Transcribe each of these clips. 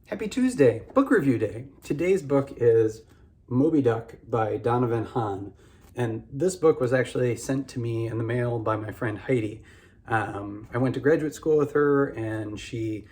Happy Tuesday, book review day. Today's book is Moby Duck by Donovan Hohn. And this book was actually sent to me in the mail by my friend Heidi. I went to graduate school with her and she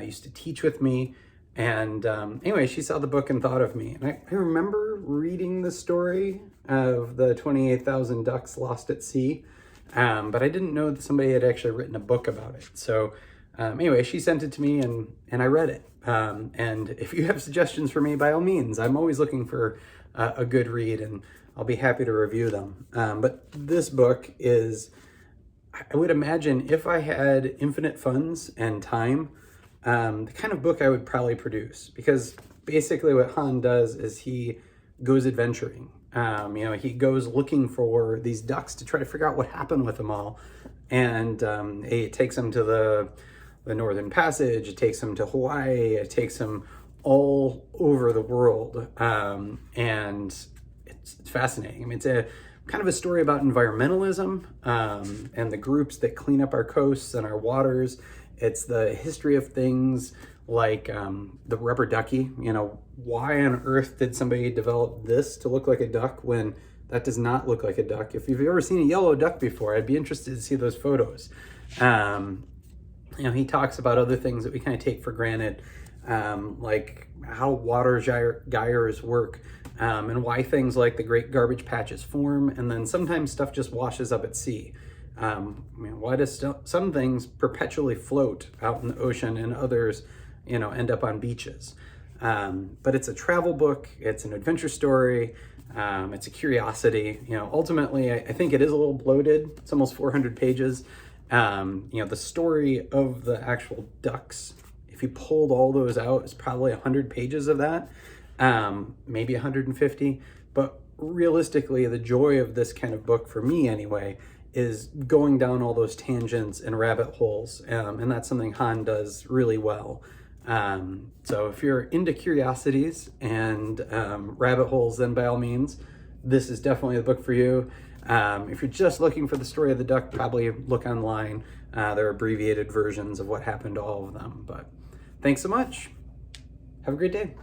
used to teach with me. And anyway, she saw the book and thought of me. And I remember reading the story of the 28,000 ducks lost at sea, but I didn't know that somebody had actually written a book about it. So anyway, she sent it to me and I read it. And if you have suggestions for me, by all means, I'm always looking for a good read and I'll be happy to review them. But this book is, I would imagine if I had infinite funds and time, the kind of book I would probably produce, because basically what Hohn does is he goes adventuring. He goes looking for these ducks to try to figure out what happened with them all. And it takes them to the Northern Passage, it takes them to Hawaii, it takes them all over the world. And it's fascinating. I mean, it's a kind of a story about environmentalism and the groups that clean up our coasts and our waters. It's the history of things like the rubber ducky. Why on earth did somebody develop this to look like a duck when that does not look like a duck? If you've ever seen a yellow duck before, I'd be interested to see those photos. He talks about other things that we kind of take for granted, like how water gyres work, and why things like the Great Garbage Patches form, and then sometimes stuff just washes up at sea. Why does some things perpetually float out in the ocean and others, end up on beaches? But it's a travel book, it's an adventure story, it's a curiosity. Ultimately, I think it is a little bloated. It's almost 400 pages. The story of the actual ducks, if you pulled all those out, is probably 100 pages of that, maybe 150. But realistically, the joy of this kind of book, for me anyway, is going down all those tangents and rabbit holes. And that's something Hohn does really well. So if you're into curiosities and rabbit holes, then by all means, this is definitely the book for you. If you're just looking for the story of the duck, probably look online. There are abbreviated versions of what happened to all of them. But thanks so much. Have a great day.